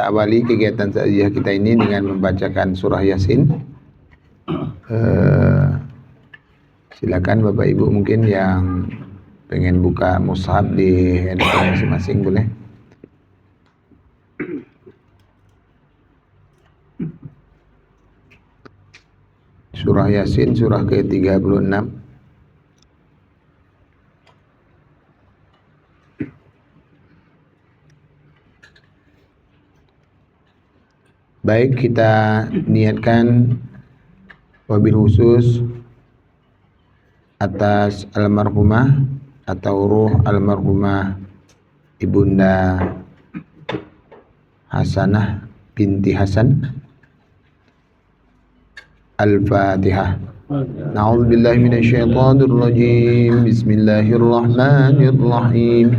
kita awali kegiatan takziah kita ini dengan membacakan surah Yasin. Silakan Bapak Ibu mungkin yang pengen buka mushaf di handphone masing-masing boleh. Surah Yasin surah ke-36. Baik, kita niatkan wabil khusus atas almarhumah atau ruh almarhumah Ibunda Hasanah binti Hasan. Al-Fatihah. A'udzubillahi minasyaitonirrajim. Bismillahirrahmanirrahim.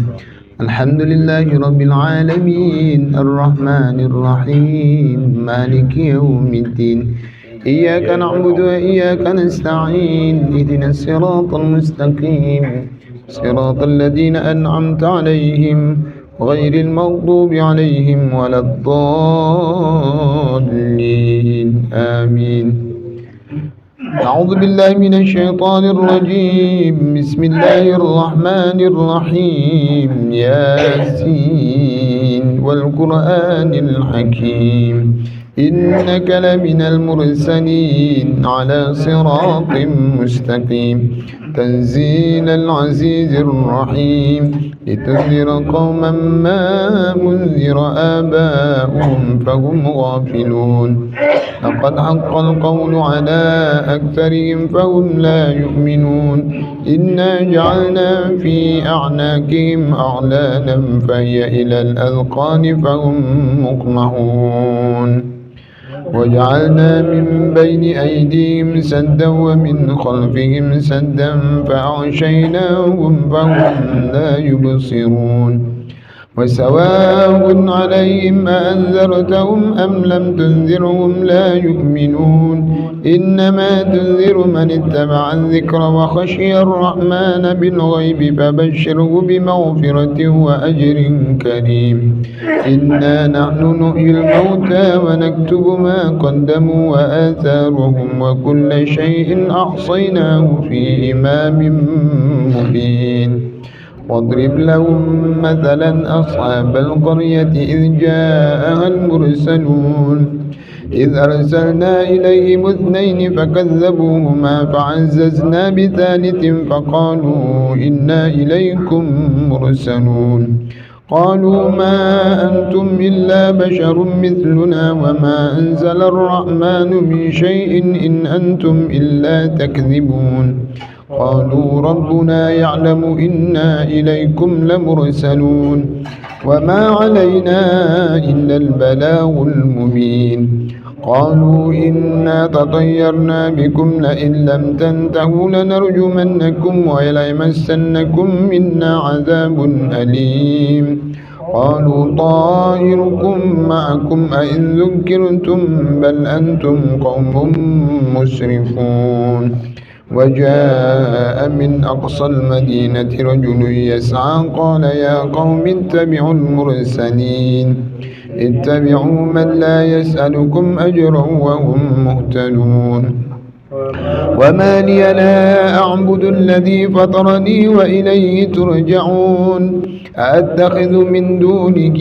Alhamdulillahi rabbil alamin. Arrahmanirrahim. Maliki yaumiddin. Iyyaka na'budu wa iyyaka nasta'in. Ihdinas siratal mustaqim. Siratal ladzina an'amta 'alaihim ghairil maghdubi 'alaihim waladdallin. Amin. أعوذ بالله من الشيطان الرجيم. بسم الله الرحمن الرحيم. ياسين والقرآن الحكيم إنك لمن المرسلين على صراط مستقيم تنزيل العزيز الرحيم لتنذر قوما ما أنذر آباؤهم فهم غافلون لقد حق القول على أكثرهم فهم لا يؤمنون إنا جعلنا في أعناقهم أغلالا فهي إلى الأذقان فهم مقمحون وجعلنا من بين أيديهم سدا ومن خلفهم سدا فأغشيناهم فهم لا يبصرون وسواء عليهم أأنذرتهم أم لم تنذرهم لا يؤمنون إنما تنذر من اتبع الذكر وخشي الرحمن بالغيب فبشره بمغفرة وأجر كريم إنا نحن نحيي الموتى ونكتب ما قدموا وآثارهم وكل شيء أحصيناه في إمام مبين واضرب لهم مثلا أصحاب القرية إذ جاءها المرسلون إذ أرسلنا إليهم اثنين فكذبوهما فعززنا بثالث فقالوا إنا إليكم مرسلون قالوا ما أنتم إلا بشر مثلنا وما أنزل الرحمن من شيء إن أنتم إلا تكذبون قالوا ربنا يعلم إنا إليكم لمرسلون وما علينا إلا البلاغ المبين قالوا إنا تطيرنا بكم لئن لم تنتهوا لنرجمنكم وليمسنكم منا عذاب أليم قالوا طائركم معكم أئن ذكرتم بل أنتم قوم مسرفون وجاء من أقصى المدينة رجل يسعى قال يا قوم اتبعوا المرسلين اتبعوا من لا يسألكم أجرا وهم مهتدون وما لي لا أعبد الذي فطرني وإليه ترجعون أأتخذ من دونه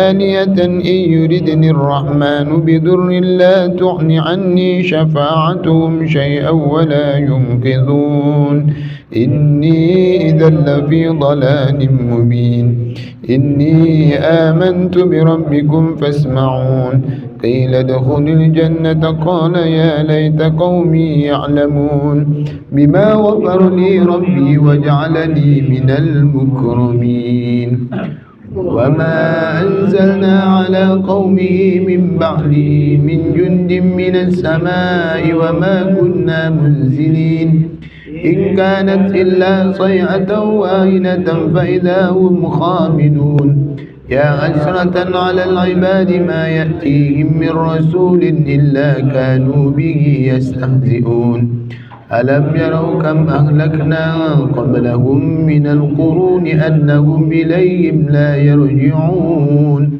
آلية إن يردني الرحمن بضر لا تغن عني شفاعتهم شيئا ولا ينقذون إني إذا لفي ضلال مبين إني آمنت بربكم فاسمعون قيل ادخل الجنة قال يا ليت قومي يعلمون بما غفر لي ربي وجعلني من المكرمين وما أنزلنا على قومه من بعده من جند من السماء وما كنا منزلين إن كانت إلا صيحة واحدة فإذا هم خامدون يا حسرة على العباد ما يأتيهم من رسول إلا كانوا به يستهزئون ألم يروا كم أهلكنا قبلهم من القرون أنهم إليهم لا يرجعون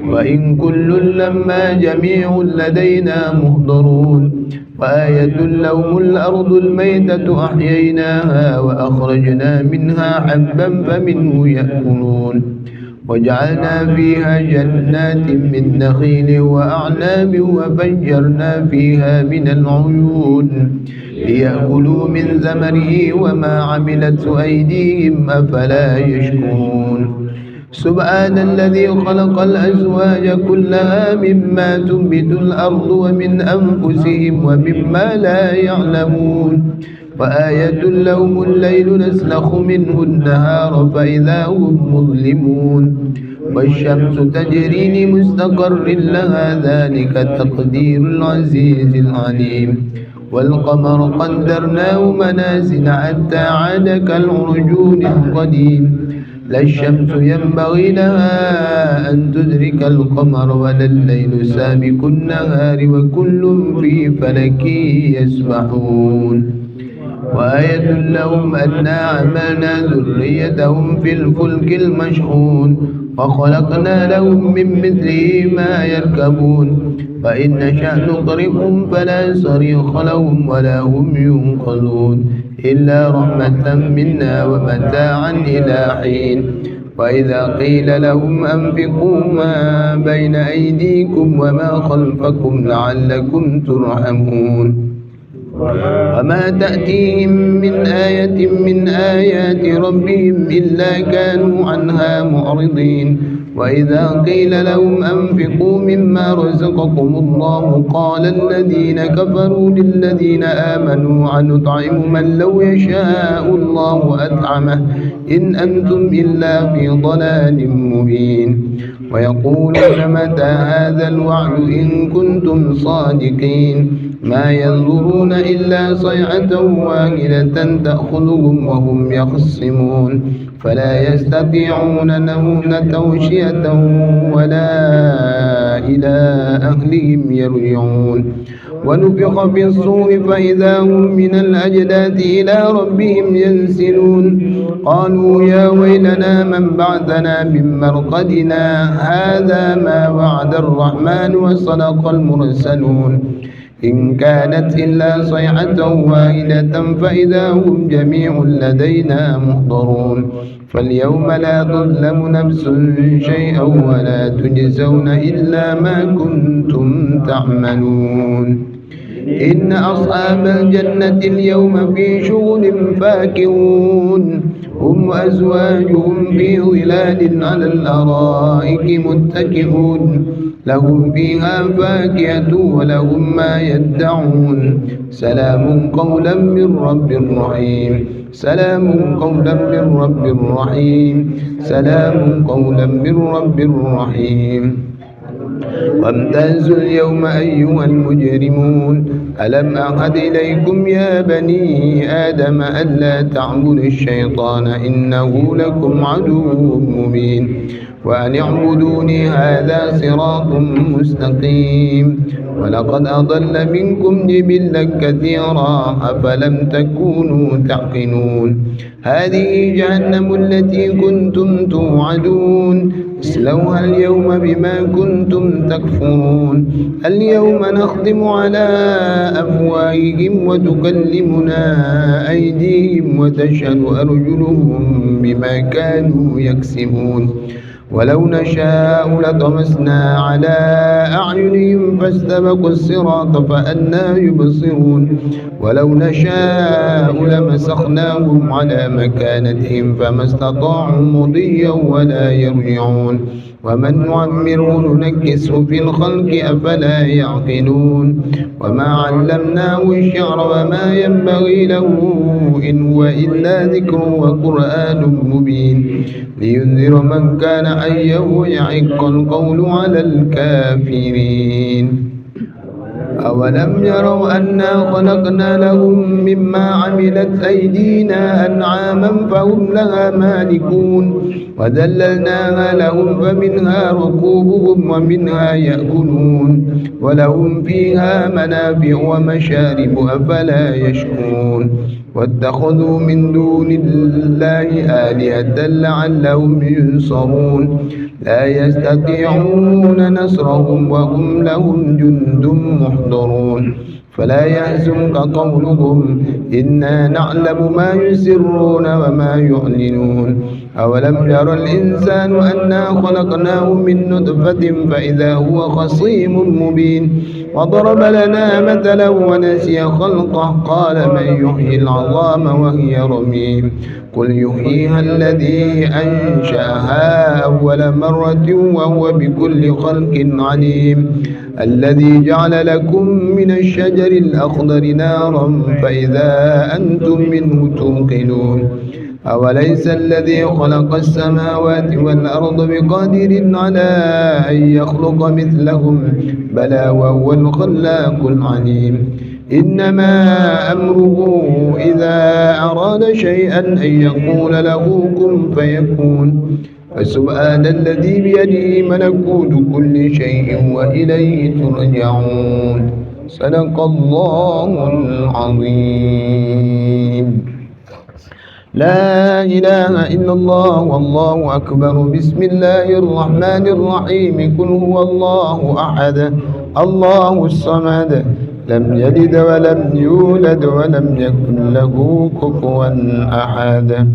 وإن كل لما جميع لدينا محضرون وآية لهم الأرض الميتة أحييناها وأخرجنا منها حبا فمنه يأكلون وجعلنا فيها جنات من نخيل وأعناب وفجرنا فيها من العيون ليأكلوا من ثمره وما عملت أيديهم أفلا يشكرون سبحان الذي خلق الأزواج كلها مما تنبت الأرض ومن أنفسهم ومما لا يعلمون وآية لهم الليل نسلخ منه النهار فإذا هم مظلمون والشمس تجري لمستقر لها ذلك تقدير العزيز العليم والقمر قدرناه منازل حتى عاد كالعرجون القديم لا الشمس ينبغي لها أن تدرك القمر ولا الليل سابق النهار وكل في فلك يسبحون وآية لهم أنا عملنا ذريتهم في الفلك المشحون وخلقنا لهم من مثله ما يركبون فإن نشأ نغرقهم فلا صريخ لهم ولا هم ينقذون إلا رحمة منا ومتاعا إلى حين وإذا قيل لهم أنفقوا ما بين أيديكم وما خلفكم لعلكم ترحمون وما تأتيهم من آية من آيات ربهم إلا كانوا عنها معرضين وإذا قيل لهم أنفقوا مما رزقكم الله قال الذين كفروا للذين آمنوا أنطعم من لو يشاء الله أطعمه إن أنتم إلا في ضلال مبين ويقولون متى هذا الوعد إن كنتم صادقين ما ينظرون إلا صيحة واحدة تأخذهم وهم يخصمون فلا يستطيعون نوم توشية ولا إلى أهلهم يرجعون ونفخ في الصور فإذا هم من الأجداث إلى ربهم ينسلون قالوا يا ويلنا من بعثنا من مرقدنا هذا ما وعد الرحمن وصدق المرسلون إن كانت إلا صيحة واحدة فإذا هم جميع لدينا محضرون فاليوم لا تظلم نفس شيئا ولا تجزون إلا ما كنتم تعملون إن أصحاب الجنة اليوم في شغل فاكهون هم وأزواجهم في ظلال على الأرائك متكئون لهم فيها فاكهة ولهم ما يدعون سلام قولا من رب رحيم سلام قولا من رب رحيم سلام قولا من رب رحيم وامتازوا اليوم أيها المجرمون ألم أعهد إليكم يا بني آدم ألا تعبدوا الشيطان إنه لكم عدو مبين وأن اعبدوني هذا صراط مستقيم ولقد أضل منكم جبلا كثيرا أفلم تكونوا تعقلون هذه جهنم التي كنتم توعدون اصلوها اليوم بما كنتم تكفرون اليوم نختم على أفواههم وتكلمنا أيديهم وتشهد أرجلهم بما كانوا يكسبون ولو نشاء لطمسنا على أعينهم فاستبقوا الصراط فأنى يبصرون ولو نشاء لمسخناهم على مكانتهم فما استطاعوا مضيا ولا يرجعون ومن نعمره ننكسه في الخلق أفلا يعقلون وما علمناه الشعر وما ينبغي له إن هو إلا ذكر وقرآن مبين لينذر من كان حيا ويحق القول على الكافرين أولم يروا أنا خلقنا لهم مما عملت أيدينا أنعاما فهم لها مالكون وذللناها لهم فمنها ركوبهم ومنها يأكلون ولهم فيها منافع ومشارب أفلا يشكرون واتخذوا من دون الله آلهة لعلهم ينصرون لا يستطيعون نصرهم وهم لهم جند محضرون فلا يحزنك قولهم إنا نعلم ما يسرون وما يعلنون أولم ير الإنسان أنا خلقناه من نطفة فإذا هو خصيم مبين وضرب لنا مثلا ونسي خلقه قال من يحيي العظام وهي رميم قل يحييها الذي أنشأها أول مرة وهو بكل خلق عليم الذي جعل لكم من الشجر الأخضر نارا فإذا أنتم منه توقدون أوليس الذي خلق السماوات والأرض بقادر على أن يخلق مثلهم بلى وهو الخلاق العليم إنما أمره إذا أراد شيئا أن يقول له كن فيكون فسبحان الذي بيده ملكوت كل شيء وإليه ترجعون صدق الله العظيم لا إله إلا الله والله أكبر بسم الله الرحمن الرحيم قل هو الله أحد الله الصمد لم يلد ولم يولد ولم يكن له كفوا أحد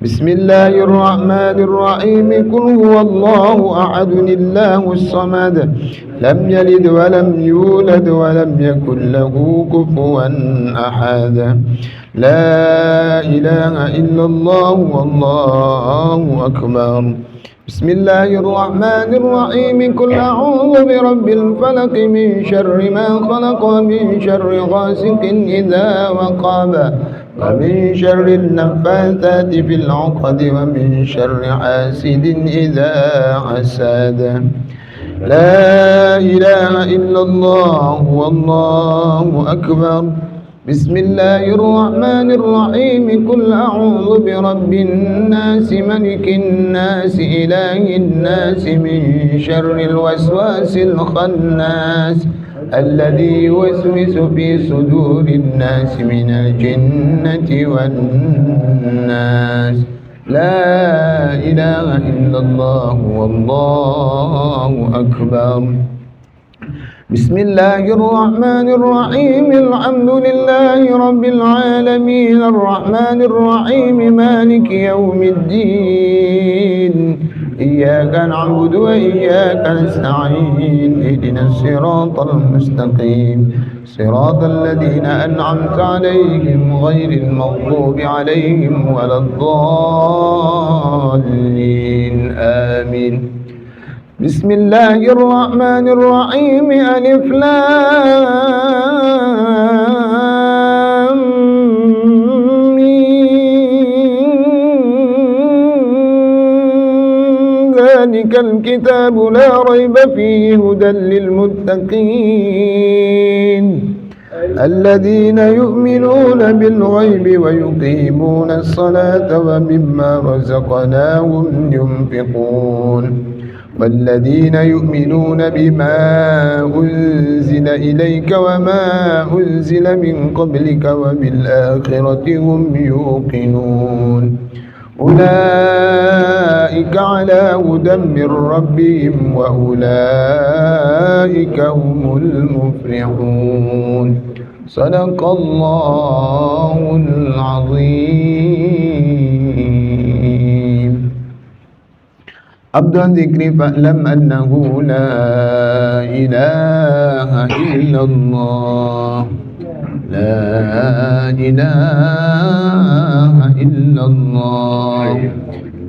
بسم الله الرحمن الرحيم قل هو الله أحد الله الصمد لم يلد ولم يولد ولم يكن له كفوا أحد لا إله إلا الله والله أكبر بسم الله الرحمن الرحيم قل أعوذ برب الفلق من شر ما خلق ومن شر غاسق إذا وقب ومن شر النفاثات في العقد ومن شر حاسد إذا حسد لا إله إلا الله والله أكبر بسم الله الرحمن الرحيم قل أعوذ برب الناس ملك الناس إله الناس من شر الوسواس الخناس الذي يوسوس في صدور الناس من الجنة والناس لا إله إلا الله والله أكبر بسم الله الرحمن الرحيم الحمد لله رب العالمين الرحمن الرحيم مالك يوم الدين إياك نعبد وإياك نستعين اهدنا الصراط المستقيم صراط الذين أنعمت عليهم غير المغضوب عليهم ولا الضالين آمين بسم الله الرحمن الرحيم ألف لام ميم ذلك الكتاب لا ريب فيه هدى للمتقين الذين يؤمنون بالغيب ويقيمون الصلاة ومما رزقناهم ينفقون والذين يؤمنون بما أنزل إليك وما أنزل من قبلك وبالآخرة هم يوقنون أولئك على هدى من ربهم وأولئك هم المفلحون صدق الله العظيم أبدأ ذكري فاعلم أنه لا إله إلا الله لا إله إلا الله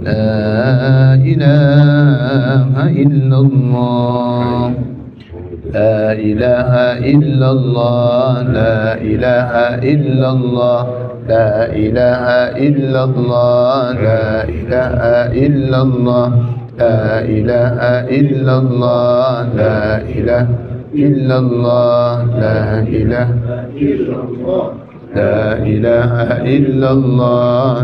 لا إله إلا الله لا إله إلا الله لا إله إلا الله لا إله إلا الله لا إله إلا الله لا إله إلا الله لا إله إلا الله لا إله إلا الله لا إله إلا الله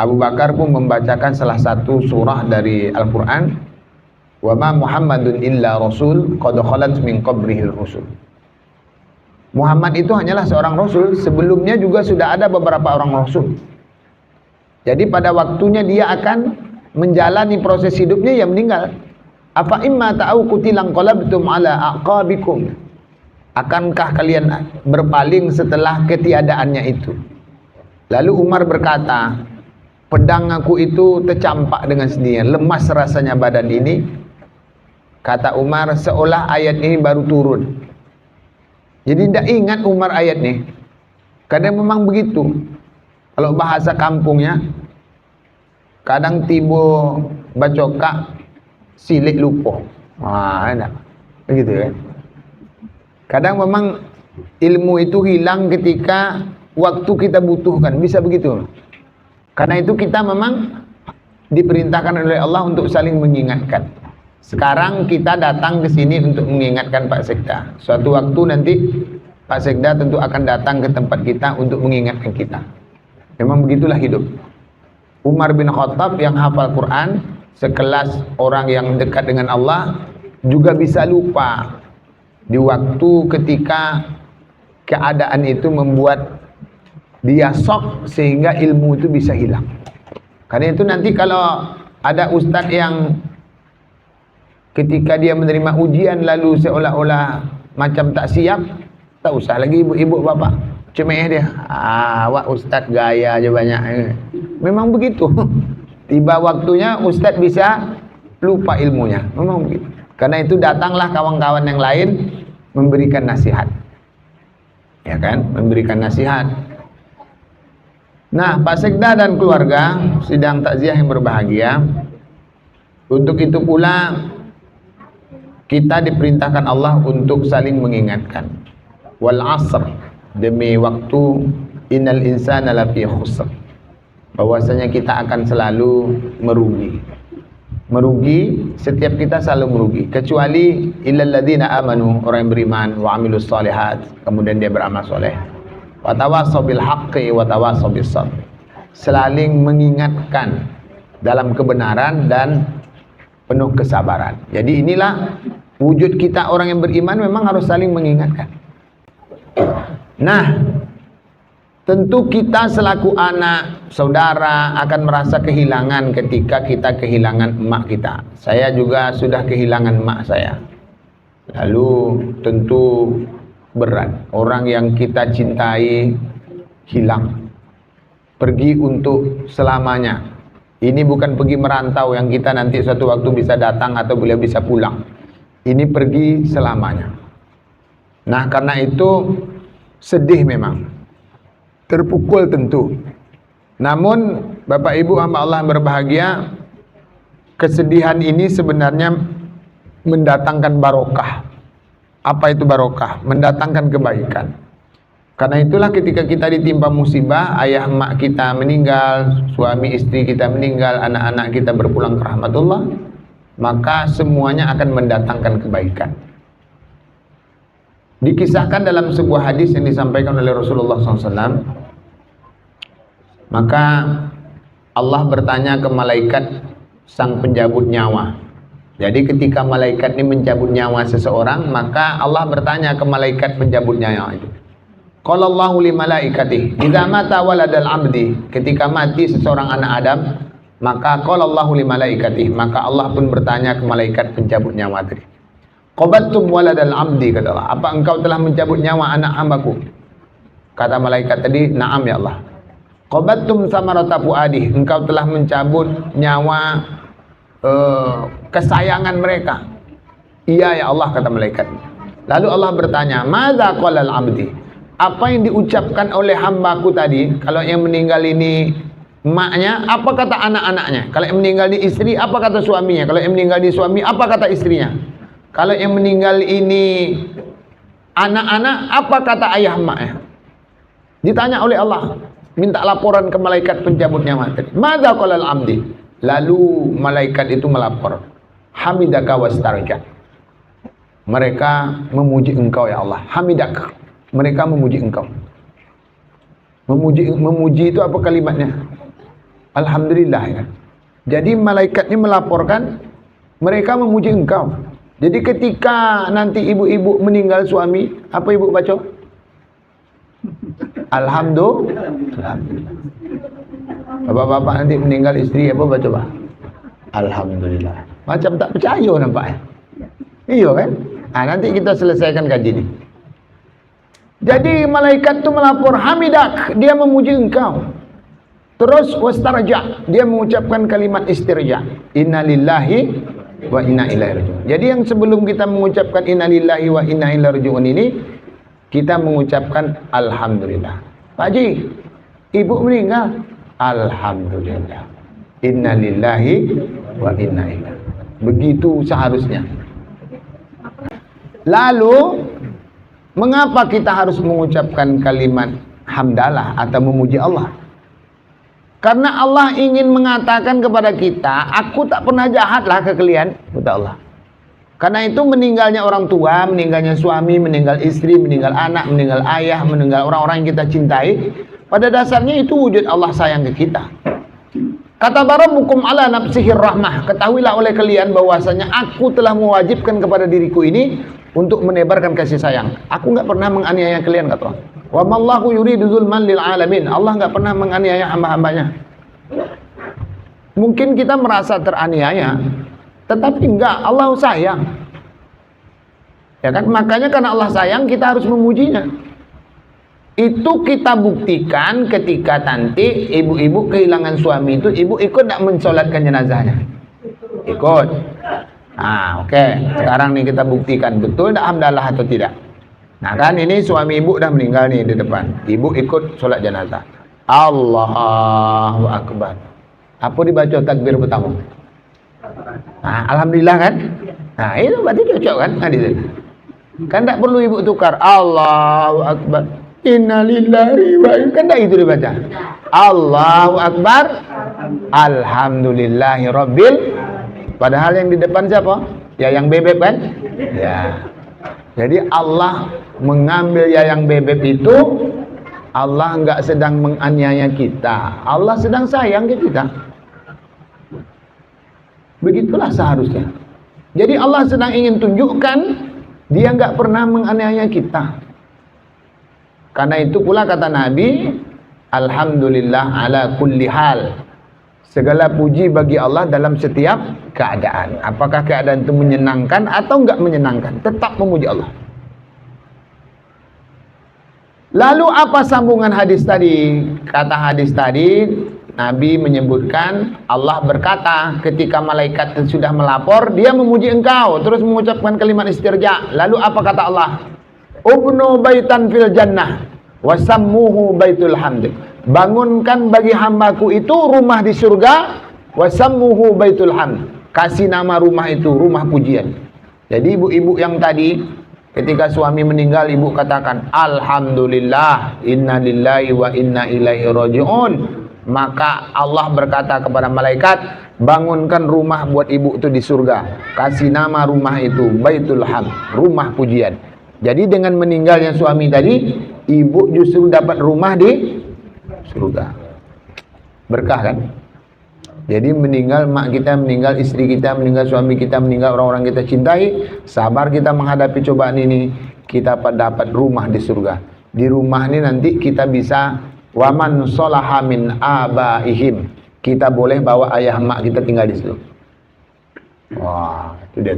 Abu Bakar pun membacakan salah satu surah dari Al-Quran, wa ma Muhammadun illa rasul qad khalat min qabrihil rusul. Muhammad itu hanyalah seorang rasul, sebelumnya juga sudah ada beberapa orang rasul. Jadi pada waktunya dia akan menjalani proses hidupnya, yang meninggal. Afa imma ta'au qutilan qalabtum ala aqabikum. Akankah kalian berpaling setelah ketiadaannya itu? Lalu Umar berkata, pedang aku itu tercampak dengan sendirinya, lemas rasanya badan ini. Kata Umar, seolah ayat ini baru turun. Jadi tidak ingat Umar ayat ini. Kadang memang begitu. Kalau bahasa kampungnya, kadang tibo bacokak silik lupo. Wah, enak. Begitu kan? Kadang memang ilmu itu hilang ketika waktu kita butuhkan. Bisa begitu. Karena itu kita memang diperintahkan oleh Allah untuk saling mengingatkan. Sekarang kita datang ke sini untuk mengingatkan Pak Sekda. Suatu waktu nanti Pak Sekda tentu akan datang ke tempat kita untuk mengingatkan kita. Memang begitulah hidup. Umar bin Khattab yang hafal Quran, sekelas orang yang dekat dengan Allah, juga bisa lupa di waktu ketika keadaan itu membuat dia shock sehingga ilmu itu bisa hilang. Karena itu nanti kalau ada ustadz yang ketika dia menerima ujian lalu seolah-olah macam tak siap, tak usah lagi ibu-ibu bapak cemeh dia. Awak ustadz gaya aja banyak. Memang begitu. Tiba waktunya ustadz bisa lupa ilmunya. Memang begitu. Karena itu datanglah kawan-kawan yang lain memberikan nasihat. Ya kan? Memberikan nasihat. Nah, Pak Sekda dan keluarga sidang takziah yang berbahagia, untuk itu pula kita diperintahkan Allah untuk saling mengingatkan. Wal asr, demi waktu, innal insana lafi khusr. Bahwasanya kita akan selalu merugi. Merugi, setiap kita selalu merugi, kecuali illal ladzina amanu, orang yang beriman, wa amilus solihat, kemudian dia beramal soleh. Wa tawassaw bil haqqi wa tawassaw bis sabr. Saling mengingatkan dalam kebenaran dan penuh kesabaran. Jadi inilah wujud kita orang yang beriman, memang harus saling mengingatkan. Nah, tentu kita selaku anak, saudara akan merasa kehilangan ketika kita kehilangan emak kita. Saya juga sudah kehilangan emak saya. Lalu tentu berat. Orang yang kita cintai hilang. Pergi untuk selamanya. Ini bukan pergi merantau yang kita nanti suatu waktu bisa datang atau beliau bisa pulang. Ini pergi selamanya. Nah, karena itu sedih memang. Terpukul tentu. Namun Bapak Ibu hamba Allah yang berbahagia, kesedihan ini sebenarnya mendatangkan barokah. Apa itu barokah? Mendatangkan kebaikan. Karena itulah ketika kita ditimpa musibah, ayah emak kita meninggal, suami istri kita meninggal, anak-anak kita berpulang ke rahmatullah, maka semuanya akan mendatangkan kebaikan. Dikisahkan dalam sebuah hadis yang disampaikan oleh Rasulullah SAW, maka Allah bertanya ke malaikat sang penjabut nyawa. Jadi ketika malaikat ini mencabut nyawa seseorang, maka Allah bertanya ke malaikat penjabut nyawa itu. Qala Allahu li malaikatihi, idza mata waladal abdi, ketika mati seseorang anak Adam, maka qala Allahu li malaikatihi, maka Allah pun bertanya ke malaikat pencabut nyawa tadi. Qabattum waladal abdi, kata Allah, apa engkau telah mencabut nyawa anak hambaku? Kata malaikat tadi, na'am ya Allah. Qabattum samarata fuadih, engkau telah mencabut nyawa kesayangan mereka. Iya ya Allah, kata malaikat. Lalu Allah bertanya, madza qalal abdi, apa yang diucapkan oleh hambaku tadi? Kalau yang meninggal ini emaknya, apa kata anak-anaknya? Kalau yang meninggal di istri, apa kata suaminya? Kalau yang meninggal di suami, apa kata istrinya? Kalau yang meninggal ini anak-anak, apa kata ayah emaknya? Ditanya oleh Allah, minta laporan ke malaikat pencabut nyawa tadi. Madza qalal abdi? Lalu malaikat itu melapor, hamidaka wastarja. Mereka memuji engkau ya Allah. Hamidak, mereka memuji engkau. Memuji itu apa kalimatnya? Alhamdulillah ya. Jadi malaikat ini melaporkan mereka memuji engkau. Jadi ketika nanti ibu-ibu meninggal suami, apa ibu baca? Alhamdulillah. Bapak-bapak nanti meninggal istri, apa baca Pak? Alhamdulillah. Macam tak percaya nampaknya. Iya kan? Nah, nanti kita selesaikan kaji ini. Jadi malaikat itu melapor, hamidak, dia memuji engkau. Terus wastarja, dia mengucapkan kalimat istirja. Innalillahi wa inna ilaihi raji'un. Jadi yang sebelum kita mengucapkan innalillahi wa inna ilaihi raji'un ini, kita mengucapkan alhamdulillah. Pak Haji, ibu meninggal. Alhamdulillah. Innalillahi wa inna ilaihi. Begitu seharusnya. Lalu mengapa kita harus mengucapkan kalimat hamdalah atau memuji Allah? Karena Allah ingin mengatakan kepada kita, aku tak pernah jahatlah ke kalian, kata Allah. Karena itu meninggalnya orang tua, meninggalnya suami, meninggal istri, meninggal anak, meninggal ayah, meninggal orang-orang yang kita cintai, pada dasarnya itu wujud Allah sayang ke kita. Kata Rabbukum ala nafsihir rahmah, ketahuilah oleh kalian bahwasanya aku telah mewajibkan kepada diriku ini untuk menebarkan kasih sayang. Aku enggak pernah menganiaya kalian, kata Allah. Wa mallahu yuridu zulman lil alamin. Allah enggak pernah menganiaya hamba-hambanya. Mungkin kita merasa teraniaya, tetapi enggak, Allah sayang. Ya kan? Makanya karena Allah sayang, kita harus memujinya. Itu kita buktikan ketika nanti ibu-ibu kehilangan suami itu, ibu ikut enggak mensolatkan jenazahnya? Ikut. Nah, oke. Sekarang nih kita buktikan betul enggak hamdalah atau tidak. Nah kan ini suami ibu dah meninggal nih di depan. Ibu ikut sholat jenazah. Allahu Akbar. Apa dibaca takbir pertama? Nah, alhamdulillah kan? Nah, itu berarti cocok kan? Hadis. Kan tak perlu ibu tukar. Allahu Akbar. Innalillahi wa inna, kan tak itu dibaca. Allahu Akbar. Alhamdulillahi Rabbil. Padahal yang di depan siapa? Ya yang bebek kan? Ya. Jadi Allah mengambil yayang bebek itu, Allah enggak sedang menganiaya kita, Allah sedang sayang ke kita. Begitulah seharusnya. Jadi Allah sedang ingin tunjukkan dia enggak pernah menganiaya kita. Karena itu pula kata Nabi, alhamdulillah ala kulli hal. Segala puji bagi Allah dalam setiap keadaan. Apakah keadaan itu menyenangkan atau enggak menyenangkan, tetap memuji Allah. Lalu apa sambungan hadis tadi? Kata hadis tadi, Nabi menyebutkan Allah berkata ketika malaikat sudah melapor, dia memuji engkau, terus mengucapkan kalimat istirja. Lalu apa kata Allah? Ubnu baitan fil jannah wasammuhu baitul hamd. Bangunkan bagi hambaku itu rumah di surga, wasammuhu baitul hamd. Kasih nama rumah itu rumah pujian. Jadi ibu-ibu yang tadi ketika suami meninggal, ibu katakan alhamdulillah, inna lillahi wa inna ilaihi raji'un. Maka Allah berkata kepada malaikat, bangunkan rumah buat ibu itu di surga. Kasih nama rumah itu baitul hamd, rumah pujian. Jadi dengan meninggalnya suami tadi, ibu justru dapat rumah di surga. Berkah kan? Jadi meninggal mak kita, meninggal istri kita, meninggal suami kita, meninggal orang-orang kita cintai, sabar kita menghadapi cobaan ini, kita dapat rumah di surga. Di rumah ini nanti kita bisa waman sholaha min abaihim. Kita boleh bawa ayah mak kita tinggal di situ. Wah, itu dia.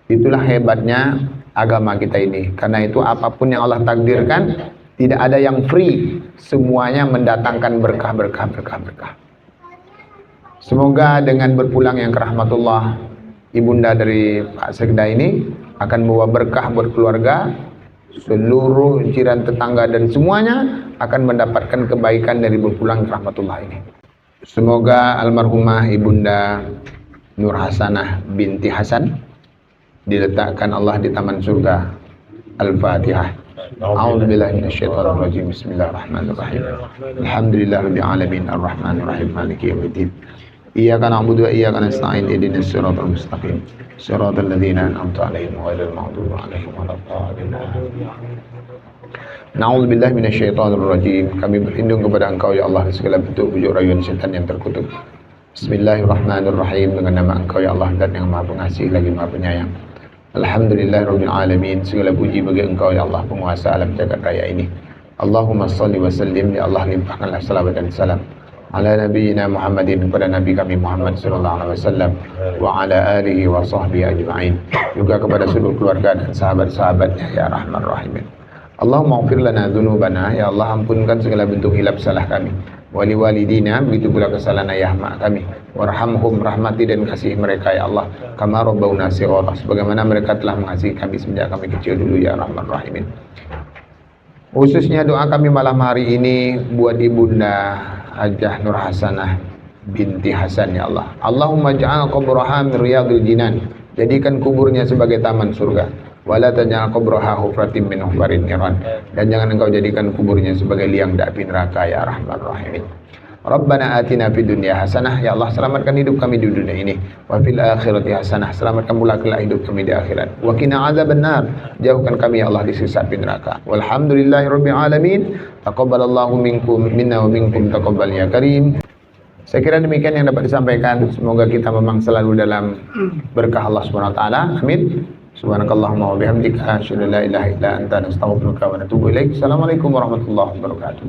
Itulah hebatnya agama kita ini. Karena itu apapun yang Allah takdirkan, tidak ada yang free. Semuanya mendatangkan berkah. Semoga dengan berpulang yang ke rahmatullah ibunda dari Pak Sekda ini akan membawa berkah buat keluarga, seluruh jiran tetangga dan semuanya akan mendapatkan kebaikan dari berpulang ke rahmatullah ini. Semoga almarhumah ibunda Nur Hasanah binti Hasan diletakkan Allah di taman surga. Al-Fatihah. A'udzubillahi minasyaitonir rajim. Bismillahirrahmanirrahim. Alhamdulillahirabbil alamin arrahmanir rahim maliki yaumiddin. Iyyaka na'budu wa iyyaka nasta'in ihdinas siratal mustaqim siratal ladzina an'amta 'alaihim ghairil maghdubi 'alaihim waladdallin. Na'udzubillahi minasyaitonirrajim. Kami berlindung kepada Engkau ya Allah dari segala bentuk bujuk rayuan setan yang terkutuk. Bismillahirrahmanirrahim. Dengan nama Engkau ya Allah, dan yang Maha Pengasih lagi Maha Penyayang. Alhamdulillahirabbil alamin. Segala puji bagi Engkau ya Allah, penguasa alam jagat raya ini. Allahumma shalli wa sallim, ya Allah limpahkanlah salawat dan salam ala nabiyyina Muhammadin, kepada nabi kami Muhammad sallallahu alaihi wasallam, wa ala alihi wa sahbihi ajma'in, juga kepada seluruh keluarga dan sahabat-sahabatnya ya Rahman Rahimin. Allahumma ighfir lana dzunubana, ya Allah ampunkan segala bentuk hilap salah kami. Wali walidina, begitu pula kesalahan ayah mak kami. Warhamhum, rahmati dan kasih mereka ya Allah. Kama rabbauna shighara, sebagaimana mereka telah mengasihi kami semenjak kami kecil dulu ya Rahman Rahimin. Khususnya doa kami malam hari ini buat ibunda Hajah Nur Hasanah binti Hasan ya Allah. Allahumma ja'al qabraha min riyadil jinan, jadikan kuburnya sebagai taman surga. Wala taj'al qabraha hufratin min hufarin niran, dan jangan engkau jadikan kuburnya sebagai liang api neraka ya Rahman Rahimin. Rabbana atina fid dunya hasanah, ya Allah selamatkan hidup kami di dunia ini. Wa fil akhirati hasanah, selamatkan pula kelak hidup kami di akhirat. Wa qina adzabannar, jauhkan kami ya Allah disiksa api neraka. Walhamdulillahirabbil alamin. Taqabbalallahu minna wa minkum taqabbal ya karim. Saya kira demikian yang dapat disampaikan. Semoga kita memang selalu dalam berkah Allah Subhanahu wa taala. Amin. Subhanakallahumma wa bihamdika asyhadu an la ilaha illa anta, nastaghfiruka wa natubu ilaik. Assalamualaikum warahmatullahi wabarakatuh.